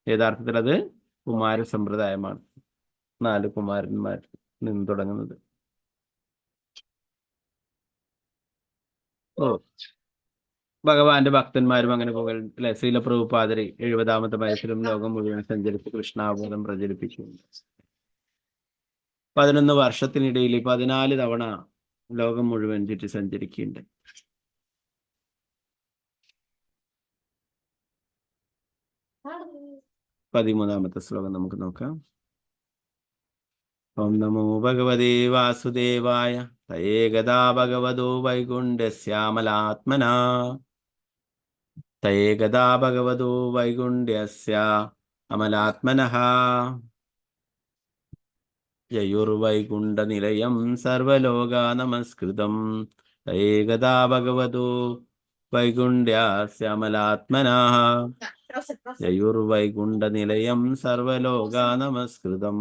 യഥാർത്ഥത്തിൽ അത് കുമാര സമ്പ്രദായമാണ്. 4 കുമാരന്മാർ നിന്ന് തുടങ്ങുന്നത്. ഭഗവാന്റെ ഭക്തന്മാരും അങ്ങനെ പോകൽ, അല്ലെ? ശ്രീല പ്രഭുപാദര് 70ാമത്തെ വയസ്സിലും ലോകം മുഴുവൻ സഞ്ചരിച്ച് കൃഷ്ണാബോധം പ്രചരിപ്പിച്ചു. 11 വർഷത്തിനിടയിൽ 14 തവണ ലോകം മുഴുവൻ ചുറ്റി സഞ്ചരിക്കുകയുണ്ട്. 13ാമത്തെ ശ്ലോകം നമുക്ക് നോക്കാം. ഓം നമോ ഭഗവതേ വാസുദേവായ തയേകദാ ഭഗവതോ വൈകുണ്ഠ്യസ്യാമലാത്മനാ തയേകദാ ഭഗവതോ വൈകുണ്ഠ്യസ്യ അമലാത്മനഃ യയുർവൈകുണ്ഠനിലയം സർവലോകാ നമസ്കൃതം തയേകദാ ഭഗവതോ വൈകുണ്ഠ്യസ്യ അമലാത്മനഃ യയുർവൈകുണ്ഠനിലയം സർവലോകാ നമസ്കൃതം.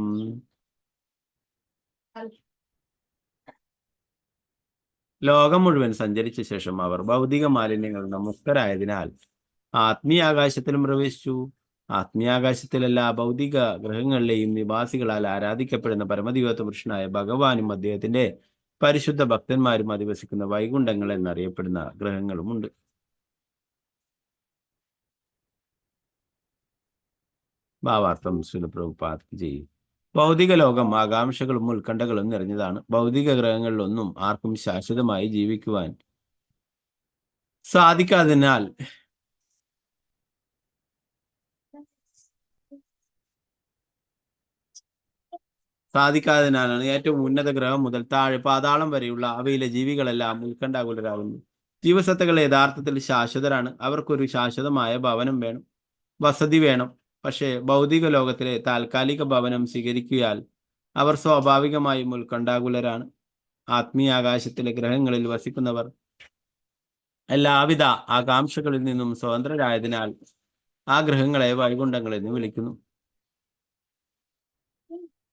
ലോകം മുഴുവൻ സഞ്ചരിച്ച ശേഷം അവർ ഭൗതിക മാലിന്യങ്ങളിൽ നിന്ന് മുക്തരായതിനാൽ ആത്മീയാകാശത്തിലും പ്രവേശിച്ചു. ആത്മീയാകാശത്തിലല്ല ഭൗതിക ഗ്രഹങ്ങളിലെയും നിവാസികളാൽ ആരാധിക്കപ്പെടുന്ന പരമദിവ്യത്വ പുരുഷനായ ഭഗവാനും അദ്ദേഹത്തിന്റെ പരിശുദ്ധ ഭക്തന്മാരും അധിവസിക്കുന്ന വൈകുണ്ഠങ്ങൾ എന്നറിയപ്പെടുന്ന ഗ്രഹങ്ങളുമുണ്ട്. ഭാവാർത്ഥം ശ്രീല പ്രഭുപാദ് ജി. ഭൗതിക ലോകം ആകാംക്ഷകളും ഉത്കണ്ഠകളും നിറഞ്ഞതാണ്. ഭൗതിക ഗ്രഹങ്ങളിലൊന്നും ആർക്കും ശാശ്വതമായി ജീവിക്കുവാൻ സാധിക്കാതിനാലാണ് ഏറ്റവും ഉന്നത ഗ്രഹം മുതൽ താഴെ പാതാളം വരെയുള്ള അവയിലെ ജീവികളെല്ലാം ഉത്കണ്ഠാകുലരാകുന്നു. ജീവസത്തകൾ യഥാർത്ഥത്തിൽ ശാശ്വതരാണ്. അവർക്കൊരു ശാശ്വതമായ ഭവനം വേണം, വസതി വേണം. പക്ഷേ ഭൗതിക ലോകത്തിലെ താൽക്കാലിക ഭവനം സ്വീകരിക്കുകയാൽ അവർ സ്വാഭാവികമായും ഉത്കണ്ഠാകുലരാണ്. ആത്മീയാകാശത്തിലെ ഗ്രഹങ്ങളിൽ വസിക്കുന്നവർ എല്ലാവിധ ആകാംക്ഷകളിൽ നിന്നും സ്വതന്ത്രരായതിനാൽ ആ ഗ്രഹങ്ങളെ വൈകുണ്ഠങ്ങൾ എന്ന് വിളിക്കുന്നു.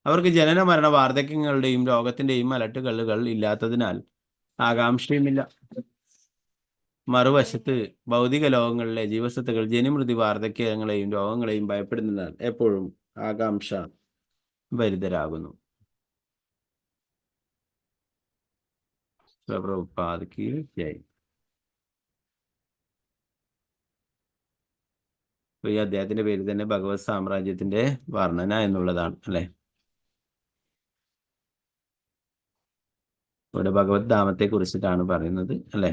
അവർക്ക് ജനന മരണ വാർദ്ധക്യങ്ങളുടെയും രോഗത്തിന്റെയും അലട്ടുകളുകൾ ഇല്ലാത്തതിനാൽ ആകാംക്ഷയുമില്ല. മറുവശത്ത് ഭൗതിക ലോകങ്ങളിലെ ജീവസത്തകൾ ജനിമൃതി വാർദ്ധക്യങ്ങളെയും രോഗങ്ങളെയും ഭയപ്പെടുന്നതിനാൽ എപ്പോഴും ആകാംക്ഷ ഭരിതരാകുന്നു. പ്രഭുപാദയ്ക്ക് ജയ്. ഈ അദ്ദേഹത്തിന്റെ പേര് തന്നെ ഭഗവത് സാമ്രാജ്യത്തിന്റെ വർണ്ണന എന്നുള്ളതാണ് അല്ലെ. ഇവിടെ ഭഗവത് ധാമത്തെ കുറിച്ചിട്ടാണ് പറയുന്നത് അല്ലെ.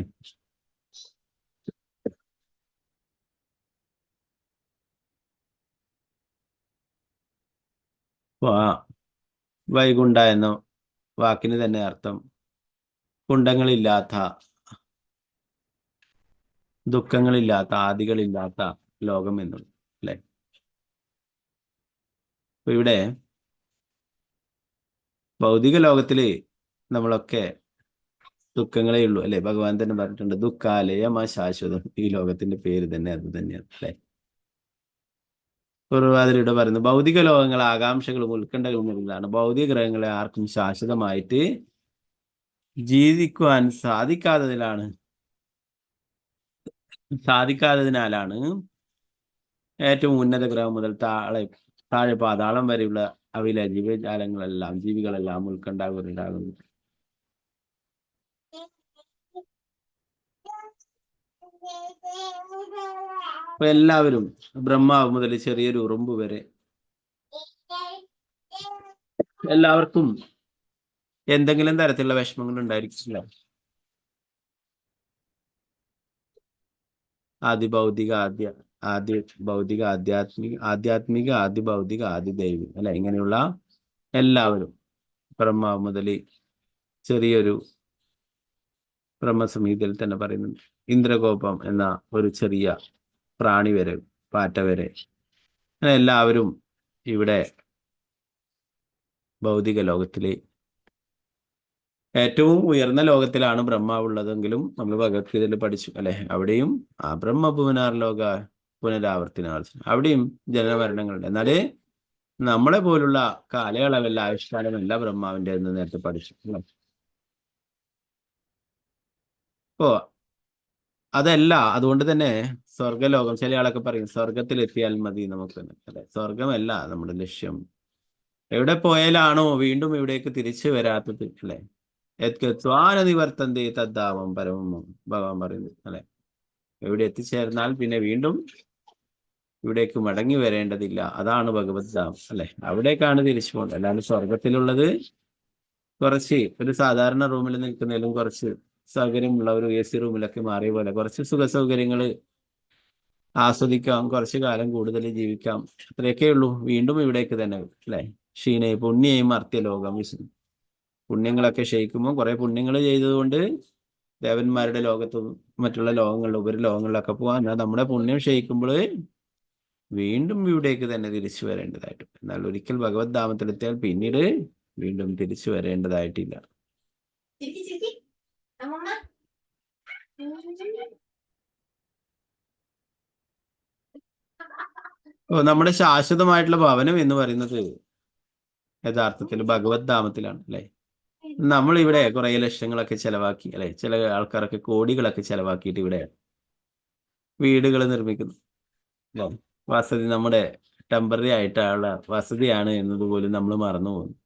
വൈകുണ്ഠ എന്ന വാക്കിന് തന്നെ അർത്ഥം കുണ്ഠങ്ങളില്ലാത്ത, ദുഃഖങ്ങളില്ലാത്ത, ആദികളില്ലാത്ത ലോകം എന്നുള്ളത് അല്ലെ. അപ്പൊ ഇവിടെ ഭൗതിക ലോകത്തില് നമ്മളൊക്കെ ദുഃഖങ്ങളേ ഉള്ളൂ അല്ലെ. ഭഗവാൻ തന്നെ പറഞ്ഞിട്ടുണ്ട് ദുഃഖാലയമ ശാശ്വതം. ഈ ലോകത്തിന്റെ പേര് തന്നെ അത് തന്നെയാണ് അല്ലെ. പൂർവ്വവാദിയുടെ പറയുന്നത് ഭൗതിക ലോകങ്ങൾ ആകാംക്ഷകളും ഉത്കണ്ഠകളും നിറഞ്ഞതാണ്. ഭൗതിക ഗ്രഹങ്ങളെ ആർക്കും ശാശ്വതമായിട്ട് ജീവിക്കുവാൻ സാധിക്കാത്തതിനാലാണ് ഏറ്റവും ഉന്നത ഗ്രഹം മുതൽ താഴെ പാതാളം വരെയുള്ള അവയിലെ ജീവികളെല്ലാം ഉത്കണ്ഠാകുലരാകുന്നു. അപ്പൊ എല്ലാവരും ബ്രഹ്മാവ് മുതൽ ചെറിയൊരു ഉറുമ്പ് വരെ എല്ലാവർക്കും എന്തെങ്കിലും തരത്തിലുള്ള വിഷമങ്ങൾ ഉണ്ടായിരിക്കില്ല. ആദിഭൗതിക ആദ്യഭൗതിക ആധ്യാത്മിക ആദിഭൗതിക ആദിദൈവി അല്ലെ. ഇങ്ങനെയുള്ള എല്ലാവരും ബ്രഹ്മാവ് മുതൽ ചെറിയൊരു ബ്രഹ്മസംഹിതയിൽ തന്നെ പറയുന്നുണ്ട് ഇന്ദ്രകോപം എന്ന ഒരു ചെറിയ പ്രാണി വരെ, പാറ്റ വരെ, എല്ലാവരും ഇവിടെ ഭൗതിക ലോകത്തിലെ ഏറ്റവും ഉയർന്ന ലോകത്തിലാണ് ബ്രഹ്മാവുള്ളതെങ്കിലും നമ്മൾ ഭഗവത്ഗീതയിൽ പഠിച്ചു അല്ലെ. അവിടെയും ആ ബ്രഹ്മപുനർലോക പുനരാവർത്തനാർജന, അവിടെയും ജനനമരണങ്ങളുണ്ട്. എന്നാല് നമ്മളെ പോലുള്ള കാലയളവല്ല, ആയുഷ്കാലമല്ല ബ്രഹ്മാവിന്റെ എന്ന് നേരത്തെ പഠിച്ചു. അപ്പോ അതല്ല, അതുകൊണ്ട് തന്നെ സ്വർഗലോകം, ചില ആളൊക്കെ പറയും സ്വർഗത്തിൽ എത്തിയാൽ മതി നമുക്ക് അല്ലെ. സ്വർഗമല്ല നമ്മുടെ ലക്ഷ്യം. എവിടെ പോയാലാണോ വീണ്ടും ഇവിടേക്ക് തിരിച്ചു വരാത്തത് അല്ലെ. സ്വാനനിവർത്തന്തി തദ്ധാമം പരമം ഭഗവാൻ പറയുന്നത് അല്ലെ. എവിടെ എത്തിച്ചേർന്നാൽ പിന്നെ വീണ്ടും ഇവിടേക്ക് മടങ്ങി വരേണ്ടതില്ല. അതാണ് ഭഗവത് ധാം അല്ലെ. അവിടേക്കാണ് തിരിച്ചു പോകേണ്ടത്. അല്ലാണ്ട് സ്വർഗത്തിലുള്ളത് കുറച്ച് ഒരു സാധാരണ റൂമിൽ നിൽക്കുന്നതിലും കുറച്ച് സൗകര്യമുള്ള ഒരു AC റൂമിലൊക്കെ മാറിയ പോലെ കുറച്ച് സുഖ സൗകര്യങ്ങൾ ആസ്വദിക്കാം, കുറച്ചു കാലം കൂടുതൽ ജീവിക്കാം, അത്രയൊക്കെ ഉള്ളൂ. വീണ്ടും ഇവിടേക്ക് തന്നെ അല്ലെ. പുണ്യം മർത്യലോകം. പുണ്യങ്ങളൊക്കെ ക്ഷയിക്കുമ്പോൾ കുറെ പുണ്യങ്ങൾ ചെയ്തതുകൊണ്ട് ദേവന്മാരുടെ ലോകത്തും മറ്റുള്ള ലോകങ്ങളിലും ഉപരിലോകങ്ങളിലൊക്കെ പോകാം. എന്നാൽ നമ്മുടെ പുണ്യം ക്ഷയിക്കുമ്പോൾ വീണ്ടും ഇവിടേക്ക് തന്നെ തിരിച്ചു വരേണ്ടതായിട്ട്. എന്നാൽ ഒരിക്കൽ ഭഗവത് ധാമത്തിലെത്തിയാൽ പിന്നീട് വീണ്ടും തിരിച്ചു വരേണ്ടതായിട്ടില്ല. നമ്മുടെ ശാശ്വതമായിട്ടുള്ള ഭവനം എന്ന് പറയുന്നത് യഥാർത്ഥത്തിൽ ഭഗവത് ധാമത്തിലാണ് അല്ലെ. നമ്മൾ ഇവിടെ കുറെ ലക്ഷങ്ങളൊക്കെ ചെലവാക്കി അല്ലെ. ചില ആൾക്കാരൊക്കെ കോടികളൊക്കെ ചെലവാക്കിയിട്ട് ഇവിടെ വീടുകൾ നിർമ്മിക്കുന്നു അല്ലെ. വസതി നമ്മുടെ ടെമ്പററി ആയിട്ടുള്ള വസതിയാണ് എന്നതുപോലും നമ്മൾ മറന്നു പോകുന്നു.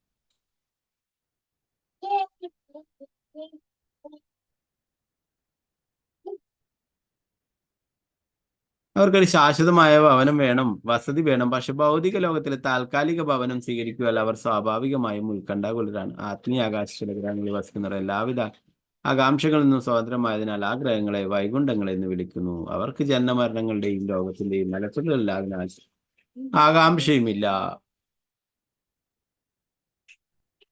അവർക്കൊരു ശാശ്വതമായ ഭവനം വേണം, വസതി വേണം. പക്ഷെ ഭൗതിക ലോകത്തിലെ താൽക്കാലിക ഭവനം സ്വീകരിക്കുകയല്ല, അവർ സ്വാഭാവികമായും ഉത്കണ്ഠാകുലരാണ്. ആത്മീയ ആകാശ ഗ്രഹങ്ങളിൽ വസിക്കുന്നവർ എല്ലാവിധ ആകാംക്ഷകളിൽ നിന്നും സ്വതന്ത്രമായതിനാൽ ആ ഗ്രഹങ്ങളെ വൈകുണ്ഠങ്ങൾ എന്ന് വിളിക്കുന്നു. അവർക്ക് ജന്മമരണങ്ങളുടെയും ലോകത്തിന്റെയും നിലച്ചിലല്ലാതിനാൽ ആകാംക്ഷയുമില്ല.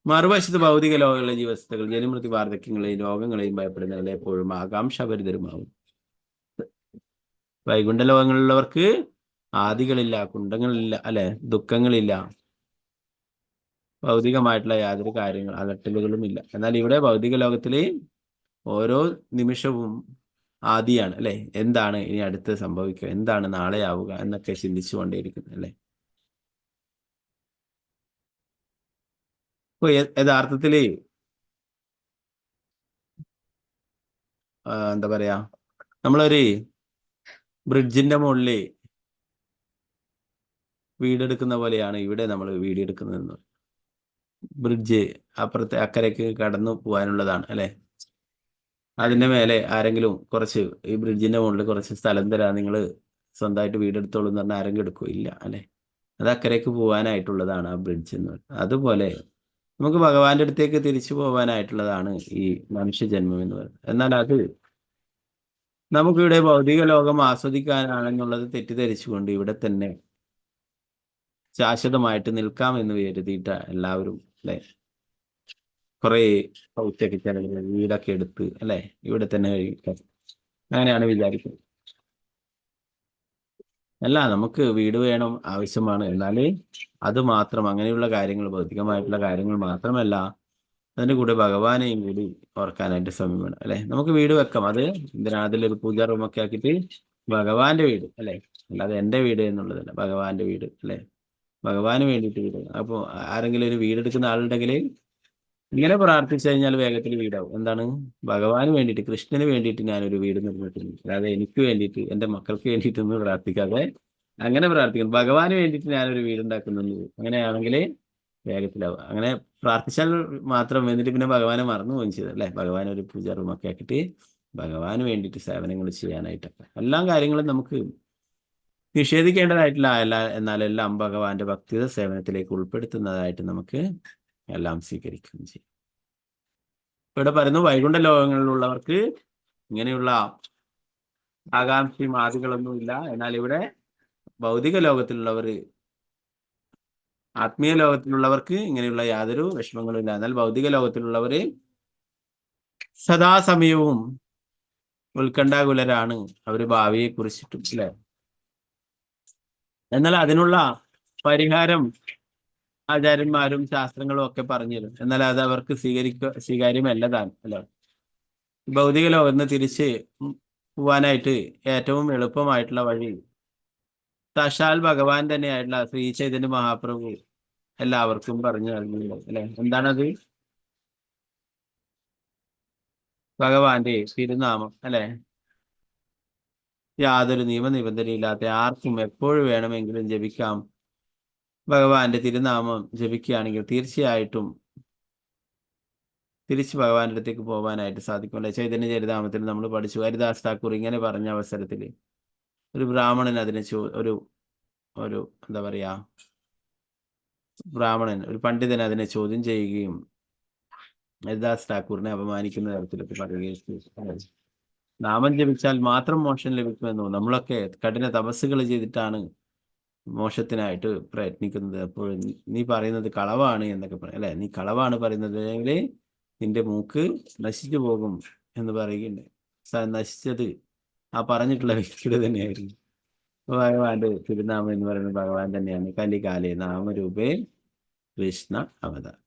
മറുവശത്ത് ഭൗതിക ലോകങ്ങളിലെ ജീവസ്ഥകൾ ജനിമൃതി വാർദ്ധക്യങ്ങളെയും രോഗങ്ങളെയും ഭയപ്പെടുന്നവരെ എപ്പോഴും ആകാംക്ഷാഭരിതരുമാവും. വൈകുണ്ഠ ലോകങ്ങളിലുള്ളവർക്ക് ആദികളില്ല, കുണ്ടങ്ങളില്ല, അല്ലെ, ദുഃഖങ്ങളില്ല, ഭൗതികമായിട്ടുള്ള യാതൊരു കാര്യങ്ങൾ അലട്ടലുകളും ഇല്ല. എന്നാൽ ഇവിടെ ഭൗതിക ലോകത്തില് ഓരോ നിമിഷവും ആദിയാണ്, അല്ലെ. എന്താണ് ഇനി അടുത്ത് സംഭവിക്കുക, എന്താണ് നാളെ ആവുക എന്നൊക്കെ ചിന്തിച്ചു കൊണ്ടേയിരിക്കുന്നു, അല്ലെ. ഇപ്പൊ യഥാർത്ഥത്തില് എന്താ പറയാ, നമ്മളൊരു ബ്രിഡ്ജിന്റെ മുകളില് വീടെടുക്കുന്ന പോലെയാണ് ഇവിടെ നമ്മൾ വീടെടുക്കുന്നത്. ബ്രിഡ്ജ് അപ്പുറത്തെ അക്കരയ്ക്ക് കടന്നു പോകാനുള്ളതാണ്, അല്ലെ. അതിന്റെ മേലെ ആരെങ്കിലും കുറച്ച് ഈ ബ്രിഡ്ജിന്റെ മുകളിൽ കുറച്ച് സ്ഥലം തരാം, നിങ്ങൾ സ്വന്തമായിട്ട് വീടെടുത്തോളൂ എന്ന് പറഞ്ഞാൽ ആരെങ്കിലും എടുക്കോ? ഇല്ല, അല്ലെ. അത് അക്കരയ്ക്ക് പോകാനായിട്ടുള്ളതാണ് ആ ബ്രിഡ്ജ് എന്ന് പറയുന്നത്. അതുപോലെ നമുക്ക് ഭഗവാന്റെ അടുത്തേക്ക് തിരിച്ചു പോകാനായിട്ടുള്ളതാണ് ഈ മനുഷ്യജന്മം എന്ന് പറയുന്നത്. എന്നാൽ അത് നമുക്കിവിടെ ഭൗതിക ലോകം ആസ്വദിക്കാനാണെന്നുള്ളത് തെറ്റിദ്ധരിച്ചുകൊണ്ട് ഇവിടെ തന്നെ ശാശ്വതമായിട്ട് നിൽക്കാം എന്ന് കരുതിയിട്ട് എല്ലാവരും, അല്ലെ, കുറെ പൗച്ചൊക്കെ ചിലവ് വീടൊക്കെ എടുത്ത്, അല്ലെ, ഇവിടെ തന്നെ കഴിക്കാം, അങ്ങനെയാണ് വിചാരിക്കുന്നത്. അല്ല, നമുക്ക് വീട് വേണം, ആവശ്യമാണ്. എന്നാൽ അത് മാത്രം, അങ്ങനെയുള്ള കാര്യങ്ങൾ, ഭൗതികമായിട്ടുള്ള കാര്യങ്ങൾ മാത്രമല്ല, അതിന്റെ കൂടെ ഭഗവാനെയും കൂടി ഓർക്കാനായിട്ട് സമയം വേണം, അല്ലെ. നമുക്ക് വീട് വെക്കാം, അത് അതിലൊരു പൂജാ റൂമൊക്കെ ആക്കിയിട്ട് ഭഗവാന്റെ വീട്, അല്ലെ, അല്ലാതെ എന്റെ വീട് എന്നുള്ളതല്ല, ഭഗവാന്റെ വീട്, അല്ലെ. ഭഗവാന് വേണ്ടിയിട്ട് വീട്. അപ്പോൾ ആരെങ്കിലും ഒരു വീടെടുക്കുന്ന ആളുണ്ടെങ്കിൽ ഇങ്ങനെ പ്രാർത്ഥിച്ചു കഴിഞ്ഞാൽ വേഗത്തിൽ വീടാവും. എന്താണ്? ഭഗവാന് വേണ്ടിയിട്ട്, കൃഷ്ണന് വേണ്ടിയിട്ട് ഞാനൊരു വീട് നിർമ്മിക്കുന്നു, അല്ലാതെ എനിക്ക് വേണ്ടിയിട്ട്, എൻ്റെ മക്കൾക്ക് വേണ്ടിയിട്ടൊന്നും പ്രാർത്ഥിക്കാതെ അങ്ങനെ പ്രാർത്ഥിക്കുന്നു. ഭഗവാന് വേണ്ടിയിട്ട് ഞാനൊരു വീടുണ്ടാക്കുന്നു, അങ്ങനെയാണെങ്കിൽ വേഗത്തിലാവും. അങ്ങനെ പ്രാർത്ഥിച്ചാൽ മാത്രം, എന്നിട്ട് പിന്നെ ഭഗവാനെ മറന്നു പോവുകയും ചെയ്തു, അല്ലെ. ഭഗവാൻ ഒരു പൂജാ റൂമൊക്കെ ആക്കിയിട്ട് ഭഗവാന് വേണ്ടിയിട്ട് സേവനങ്ങൾ ചെയ്യാനായിട്ടൊക്കെ എല്ലാ കാര്യങ്ങളും നമുക്ക് നിഷേധിക്കേണ്ടതായിട്ടില്ല. എന്നാലെല്ലാം ഭഗവാന്റെ ഭക്തിയുടെ സേവനത്തിലേക്ക് ഉൾപ്പെടുത്തുന്നതായിട്ട് നമുക്ക് എല്ലാം സ്വീകരിക്കുകയും ചെയ്യും. ഇവിടെ പറയുന്നു, വൈകുണ്ഠ ലോകങ്ങളിലുള്ളവർക്ക് ഇങ്ങനെയുള്ള ആകാംക്ഷയും ആദികളൊന്നും ഇല്ല. എന്നാൽ ഇവിടെ ഭൗതിക ലോകത്തിലുള്ളവർ, ആത്മീയ ലോകത്തിലുള്ളവർക്ക് ഇങ്ങനെയുള്ള യാതൊരു വിഷമങ്ങളും ഇല്ല. എന്നാൽ ഭൗതിക ലോകത്തിലുള്ളവര് സദാസമയവും ഉത്കണ്ഠാകുലരാണ്, അവര് ഭാവിയെ കുറിച്ചിട്ടും, അല്ലെ. എന്നാൽ അതിനുള്ള പരിഹാരം ആചാര്യന്മാരും ശാസ്ത്രങ്ങളും ഒക്കെ പറഞ്ഞു തരും. എന്നാൽ അത് അവർക്ക് സ്വീകാര്യമല്ലതാണ്, അല്ലെ. ഭൗതിക ലോകത്ത് തിരിച്ച് പോവാനായിട്ട് ഏറ്റവും എളുപ്പമായിട്ടുള്ള വഴി സാക്ഷാൽ ഭഗവാൻ തന്നെയായിട്ടുള്ള ശ്രീ ചൈതന്യ മഹാപ്രഭു എല്ലാവർക്കും പറഞ്ഞു നൽകുന്നത്, അല്ലെ. എന്താണത്? ഭഗവാന്റെ തിരുനാമം, അല്ലെ. യാതൊരു നിയമനിബന്ധനയില്ലാത്ത ആർക്കും എപ്പോഴും വേണമെങ്കിലും ജപിക്കാം. ഭഗവാന്റെ തിരുനാമം ജപിക്കുകയാണെങ്കിൽ തീർച്ചയായിട്ടും തിരിച്ച് ഭഗവാന്റെ അടുത്തേക്ക് പോകാനായിട്ട് സാധിക്കും, അല്ലെ. ചൈതന്യ ചരിതാമത്തിൽ നമ്മൾ പഠിച്ചു, ഹരിദാസ് ഠാക്കൂർ ഇങ്ങനെ പറഞ്ഞ അവസരത്തിൽ ഒരു ബ്രാഹ്മണൻ അതിനെ ഒരു ഒരു എന്താ പറയാ, ബ്രാഹ്മണൻ, ഒരു പണ്ഡിതൻ അതിനെ ചോദ്യം ചെയ്യുകയും ഹരിദാസ് ഠാക്കൂറിനെ അപമാനിക്കുന്ന തരത്തിലൊക്കെ പറയുകയും ചെയ്തു. നാമം ജപിച്ചാൽ മാത്രം മോക്ഷം ലഭിക്കുമെന്നോ, നമ്മളൊക്കെ കഠിന തപസ്സുകൾ ചെയ്തിട്ടാണ് മോക്ഷത്തിനായിട്ട് പ്രയത്നിക്കുന്നത്, അപ്പോൾ നീ പറയുന്നത് കളവാണ് എന്നൊക്കെ പറയും, അല്ലെ. നീ കളവാണ് പറയുന്നത്, അല്ലെങ്കിൽ നിന്റെ മൂക്ക് നശിച്ചു പോകും എന്ന് പറയുകയുണ്ട്. നശിച്ചത് ആ പറഞ്ഞിട്ടുള്ള വ്യക്തിയുടെ തന്നെയായിരുന്നു. ഭഗവാന്റെ തിരുനാമം എന്ന് പറയുന്നത് ഭഗവാൻ തന്നെയാണ്. കലികാലേ നാമരൂപേ കൃഷ്ണ അവതാർ.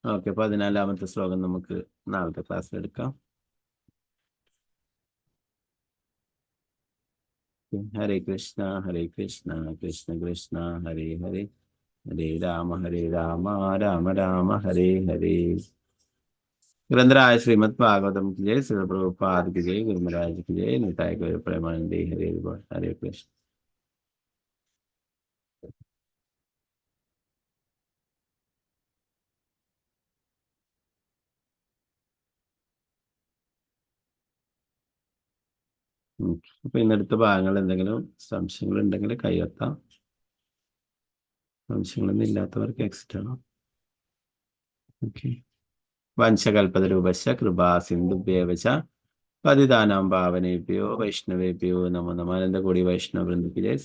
ഓക്കെ, 14ാമത്തെ ശ്ലോകം നമുക്ക് നാളത്തെ ക്ലാസ്സിൽ എടുക്കാം. ഹരേ കൃഷ്ണ കൃഷ്ണ കൃഷ്ണ ഹരേ ഹരേ, ഹരേ രാമ രാമ രാമ ഹരേ ഹരേ. ഗ്രന്ഥരായ ശ്രീമദ് ഭാഗവതം की जय, श्री प्रभुपाद की जय, गुरु महाराज की जय, निताय गौर प्रेमानंदे। हरे हरे कृष्ण। അപ്പൊ ഇന്നടുത്ത ഭാഗങ്ങൾ എന്തെങ്കിലും സംശയങ്ങൾ ഉണ്ടെങ്കിൽ കൈവത്താം. സംശയങ്ങളൊന്നും ഇല്ലാത്തവർക്ക് എക്സിറ്റ് ആണ്. ഓക്കെ. വംശകൽപതരൂപശ്ച കൃപാ സിന്ധുഭ്യേവച പതിതാനാം പാവനേഭ്യോ വൈഷ്ണവേഭ്യോ നമോ നമഃ. അനന്തകോടി വൈഷ്ണവ വൃന്ദത്തിലെ